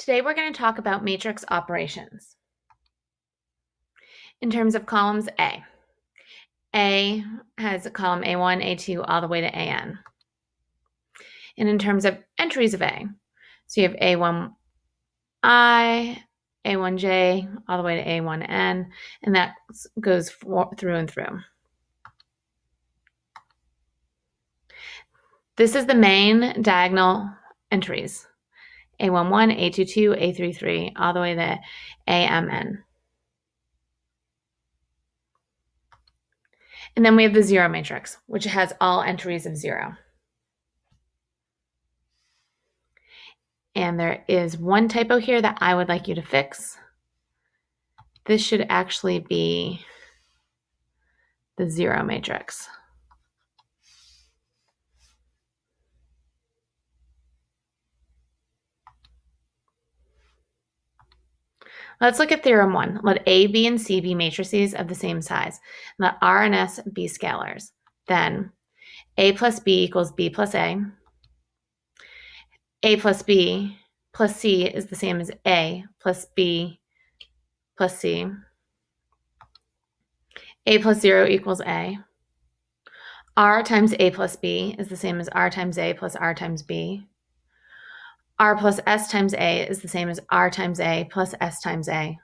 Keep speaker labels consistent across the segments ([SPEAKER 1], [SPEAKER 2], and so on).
[SPEAKER 1] Today we're going to talk about matrix operations. In terms of columns A has a column A1, A2, all the way to AN. And in terms of entries of A, so you have A1I, A1J, all the way to A1N, and that goes through and through. This is the main diagonal entries. A11, A22, A33, all the way to AMN. And then we have the zero matrix, which has all entries of 0. And there is one typo here that I would like you to fix. This should actually be the zero matrix. Let's look at theorem 1. Let A, B, and C be matrices of the same size. Let R and S be scalars. Then A plus B equals B plus A. A plus B plus C is the same as A plus B plus C. A plus 0 equals A. R times A plus B is the same as R times A plus R times B. R plus S times A is the same as R times A plus S times A.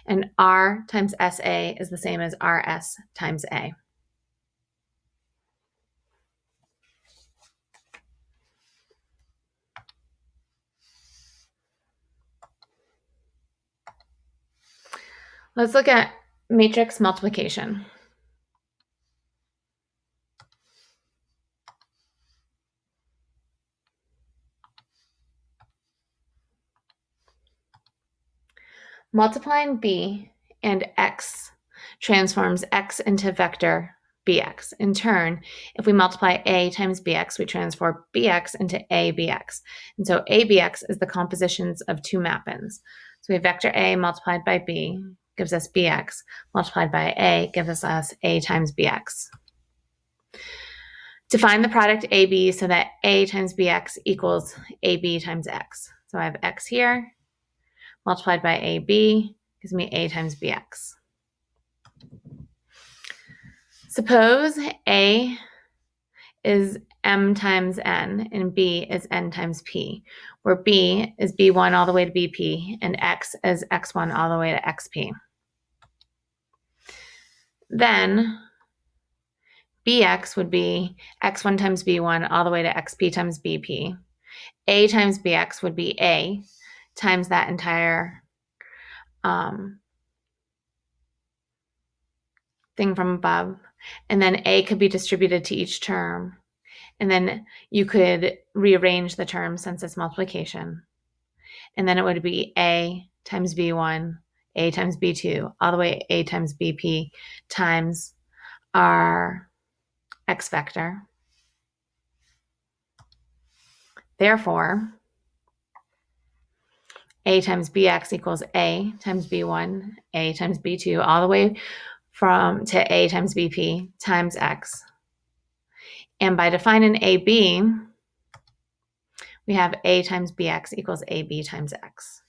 [SPEAKER 1] And R times SA is the same as RS times A. Let's look at matrix multiplication. Multiplying B and X transforms X into vector BX. In turn, if we multiply A times BX, we transform BX into ABX. And so ABX is the compositions of two mappings. So we have vector A multiplied by B gives us BX, multiplied by A gives us A times BX. Define the product AB so that A times BX equals AB times X. So I have X here, multiplied by AB gives me A times BX. Suppose A is M times N and B is N times P, where B is B1 all the way to BP and X is X1 all the way to XP. Then BX would be X1 times B1 all the way to XP times BP. A times BX would be A times that entire thing from above. And then A could be distributed to each term. And then you could rearrange the term since it's multiplication. And then it would be A times B1, A times B2, all the way A times BP times our X vector. Therefore, A times BX equals A times B1, A times B2, all the way to A times BP times X. And by defining AB, we have A times BX equals AB times X.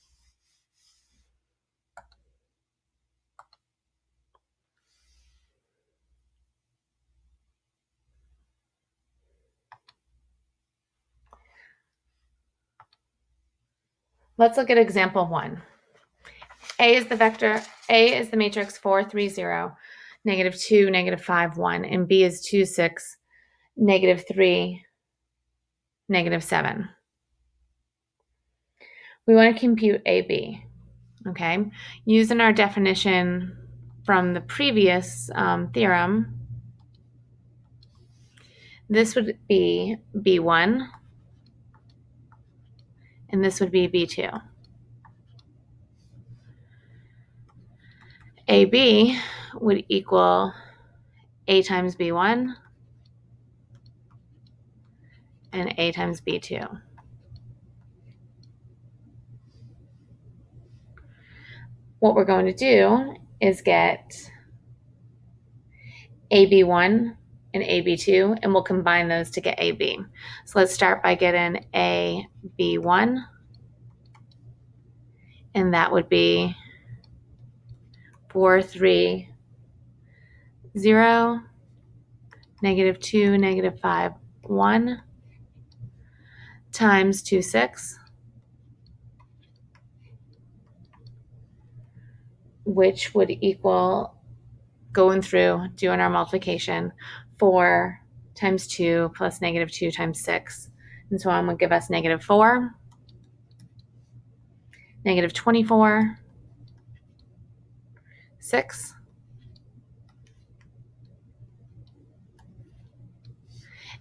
[SPEAKER 1] Let's look at example 1. A is the vector, A is the matrix 4, 3, 0, negative 2, negative 5, 1, and B is 2, 6, negative 3, negative 7. We want to compute AB, okay? Using our definition from the previous theorem, this would be B1, and this would be B2. AB would equal A times B1 and A times B2. What we're going to do is get AB1 and AB2, and we'll combine those to get AB. So let's start by getting AB1 And that would be 4, 3, 0, negative 2, negative 5, 1 times 2, 6, which would equal, going through, doing our multiplication, 4 times 2 plus negative 2 times 6, and so on would give us negative 4, negative 24, 6,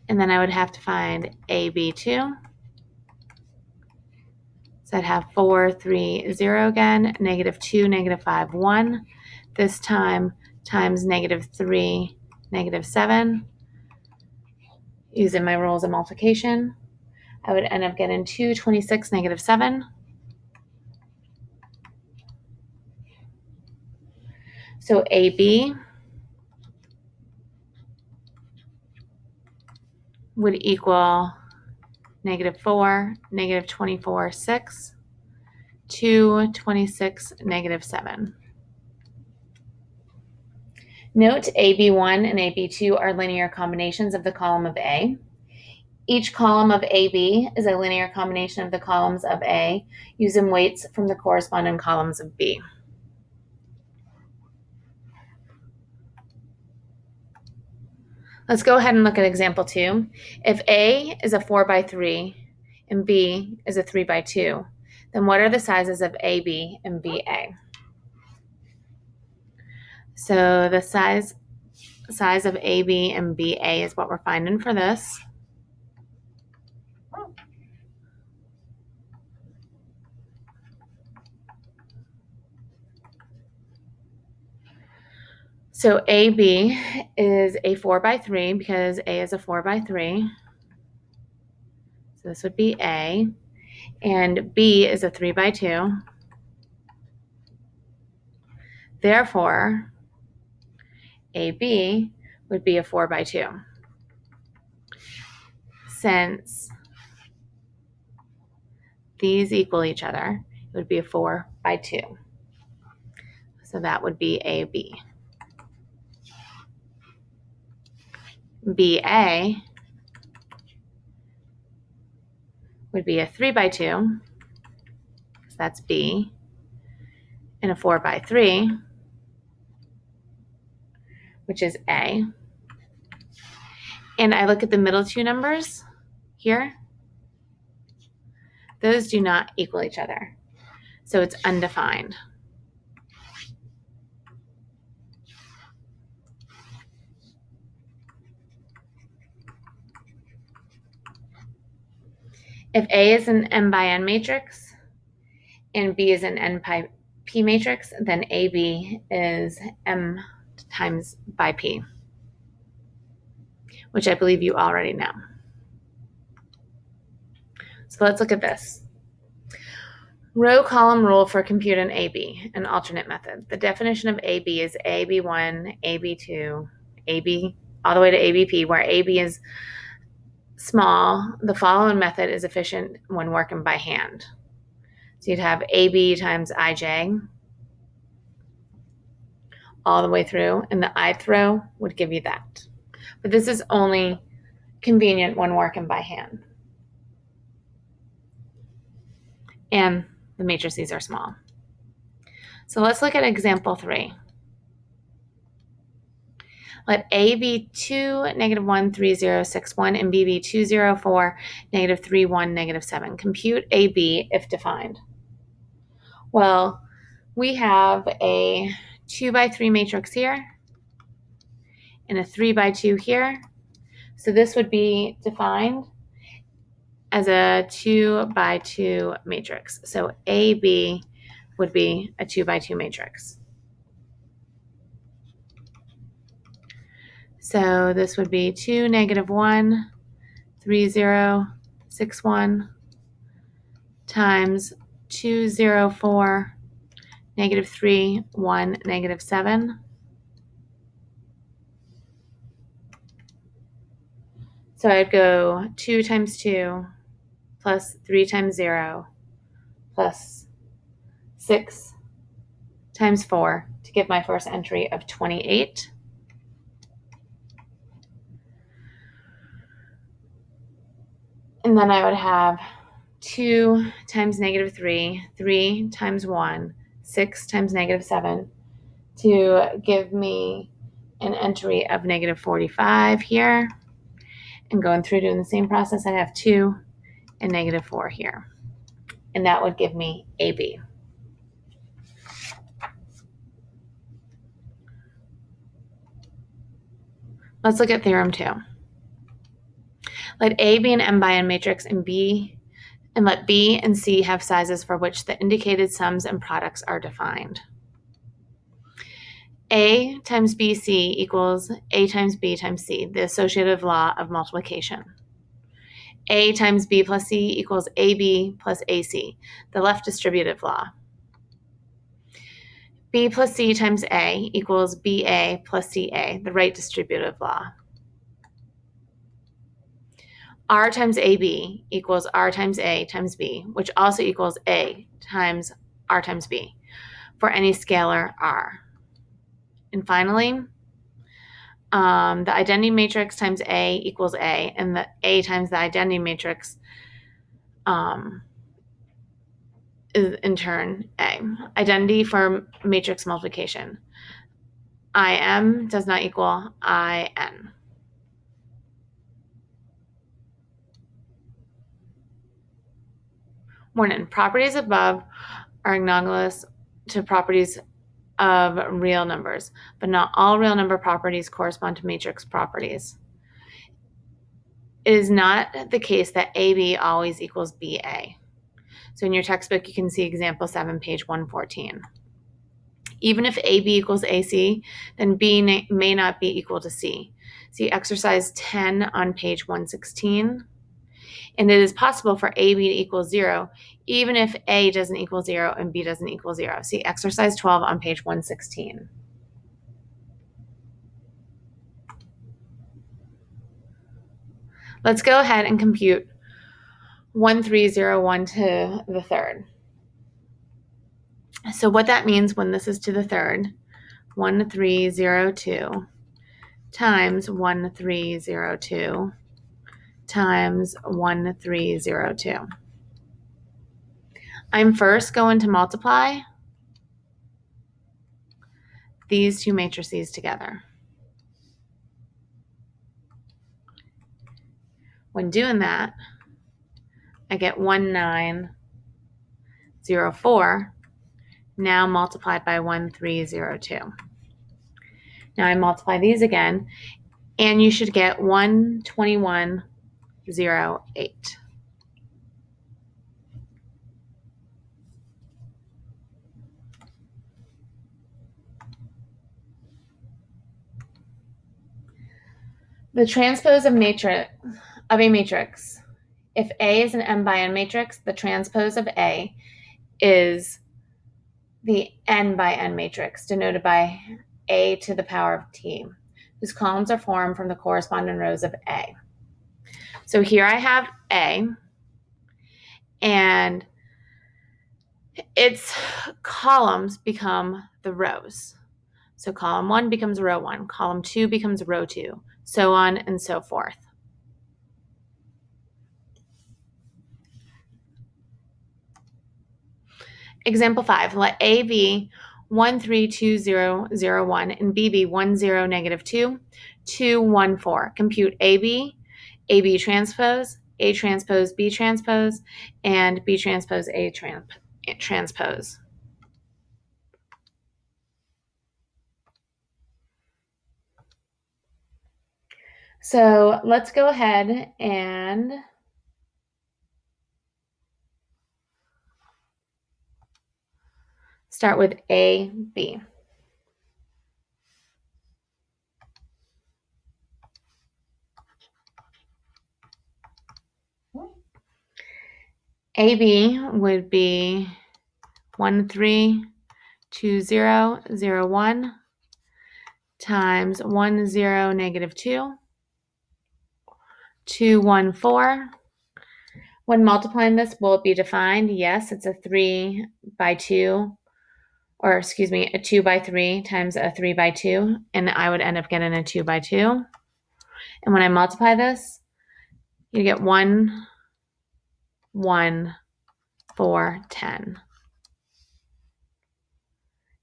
[SPEAKER 1] and then I would have to find AB2. So I'd have 4, 3, 0 again, negative 2, negative 5, 1. This time times negative 3, negative 7. Using my rules of multiplication, I would end up getting 2, 26, negative 7. So AB would equal negative 4, negative 24, 6, 2, 26, negative 7. Note AB1 and AB2 are linear combinations of the column of A. Each column of AB is a linear combination of the columns of A using weights from the corresponding columns of B. Let's go ahead and look at example 2. If A is a 4 by 3 and B is a 3 by 2, then what are the sizes of AB and BA? So the size of AB and BA is what we're finding for this. So AB is a 4 by 3 because A is a 4 by 3. So this would be A. And B is a 3 by 2. Therefore, AB would be a 4 by 2. Since these equal each other, it would be a 4 by 2. So that would be AB. BA would be a 3 by 2, so that's B, and a 4 by 3, which is A. And I look at the middle two numbers here. Those do not equal each other, so it's undefined. If A is an M by N matrix and B is an N by P matrix, then AB is M times by P, which I believe you already know. So let's look at this. Row column rule for computing AB, an alternate method. The definition of AB is AB1, AB2, AB, all the way to ABP, where AB is small. The following method is efficient when working by hand. So you'd have AB times IJ all the way through, and the ith row would give you that. But this is only convenient when working by hand. And the matrices are small. So let's look at example 3. Let A be 2, negative 1, 3, 0, 6, 1, and B be 2, 0, 4, negative 3, 1, negative 7. Compute AB if defined. Well, we have a 2 by 3 matrix here and a 3 by 2 here. So this would be defined as a 2 by 2 matrix. So AB would be a 2 by 2 matrix. So this would be 2, negative 1, 3, 0, 6, 1 times 2, 0, 4, negative 3, 1, negative 7. So I'd go 2 times 2 plus 3 times 0 plus 6 times 4 to give my first entry of 28. And then I would have 2 times negative 3, 3 times 1, 6 times negative 7 to give me an entry of negative 45 here. And going through doing the same process, I have 2 and negative 4 here. And that would give me AB. Let's look at theorem 2. Let A be an m by n matrix and let B and C have sizes for which the indicated sums and products are defined. A times BC equals A times B times C, the associative law of multiplication. A times B plus C equals AB plus AC, the left distributive law. B plus C times A equals BA plus CA, the right distributive law. R times AB equals R times A times B, which also equals A times R times B for any scalar R. And finally, the identity matrix times A equals A, and the A times the identity matrix is in turn A. Identity for matrix multiplication. IM does not equal IN. Warning, properties above are analogous to properties of real numbers, but not all real number properties correspond to matrix properties. It is not the case that AB always equals BA. So in your textbook, you can see example 7, page 114. Even if AB equals AC, then B may not be equal to C. See exercise 10 on page 116. And it is possible for AB to equal 0, even if A doesn't equal 0 and B doesn't equal 0. See exercise 12 on page 116. Let's go ahead and compute 1301 to the third. So what that means when this is to the third, 1302 times 1302 times 1302. I'm first going to multiply these two matrices together. When doing that, I get 1904 now multiplied by 1302. Now I multiply these again, and you should get 12108. The transpose of a matrix. If A is an m by n matrix, the transpose of A is the n by n matrix, denoted by A to the power of t, whose columns are formed from the corresponding rows of A. So here I have A, and its columns become the rows. So column 1 becomes row 1, column 2 becomes row 2, so on and so forth. Example 5, let A be 132001 and B be 10 negative 2, 2, 1, 4. Compute AB, AB transpose, A transpose, B transpose, and B transpose, A transpose. So let's go ahead and start with AB. AB would be 132001 times 10 negative 2, 214 When multiplying this, will it be defined? Yes, it's a 3 by 2, or excuse me, a 2 by 3 times a 3 by 2, and I would end up getting a 2 by 2. And when I multiply this, you get 1, 1, 4, 10.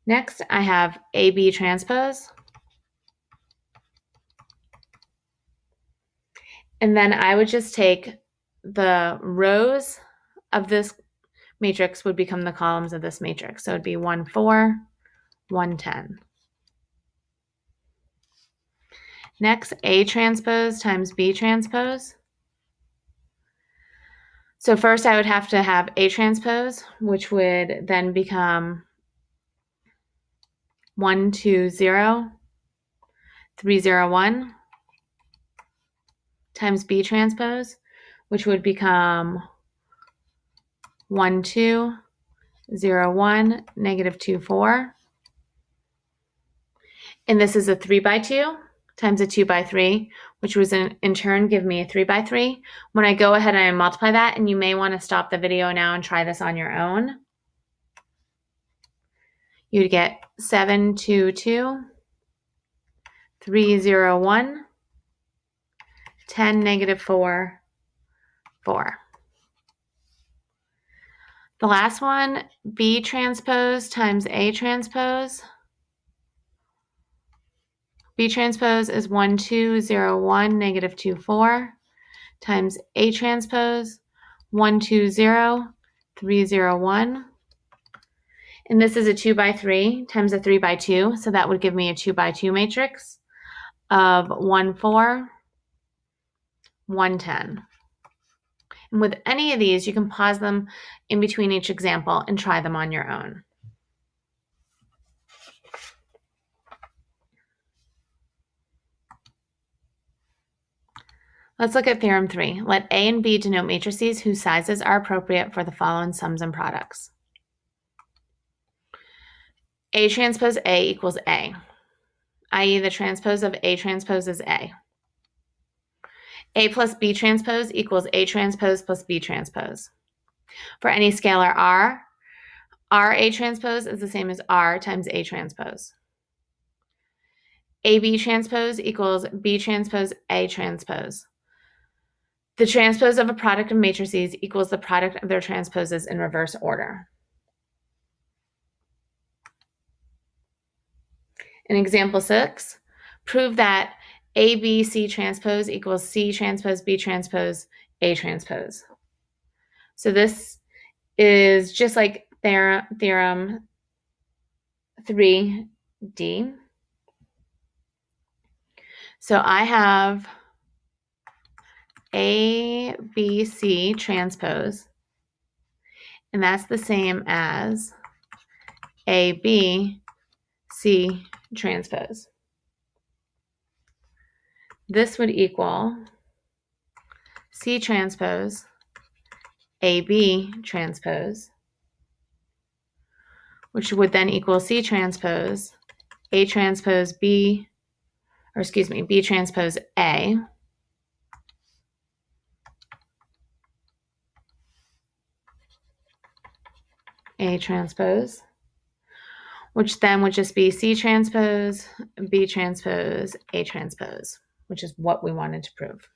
[SPEAKER 1] Next, I have AB transpose. And then I would just take the rows of this matrix would become the columns of this matrix. So it'd be 1, 4, 1, 10. Next, A transpose times B transpose. So first I would have to have A transpose, which would then become 1, 2, 0, 3, 0, 1 times B transpose, which would become 1, 2, 0, 1, negative 2, 4. And this is a 3 by 2 times a 2 by 3, which was in turn give me a 3 by 3. When I go ahead and I multiply that, and you may want to stop the video now and try this on your own, you'd get 7, 2, 2, 3, 0, 1, 10, negative 4, 4. The last one, B transpose times A transpose. B transpose is 1, 2, 0, 1, negative 2, 4 times A transpose, 1, 2, 0, 3, 0, 1. And this is a 2 by 3 times a 3 by 2. So that would give me a 2 by 2 matrix of 1, 4, 1, 10. And with any of these, you can pause them in between each example and try them on your own. Let's look at theorem 3. Let A and B denote matrices whose sizes are appropriate for the following sums and products. A transpose A equals A, i.e. the transpose of A transpose is A. A plus B transpose equals A transpose plus B transpose. For any scalar R, A transpose is the same as R times A transpose. AB transpose equals B transpose A transpose. The transpose of a product of matrices equals the product of their transposes in reverse order. In example 6, prove that ABC transpose equals C transpose B transpose A transpose. So this is just like theorem 3D. So I have ABC transpose, and that's the same as ABC transpose. This would equal C transpose AB transpose, which would then equal C transpose A transpose B, or excuse me, B transpose A, A transpose, which then would just be C transpose, B transpose, A transpose, which is what we wanted to prove.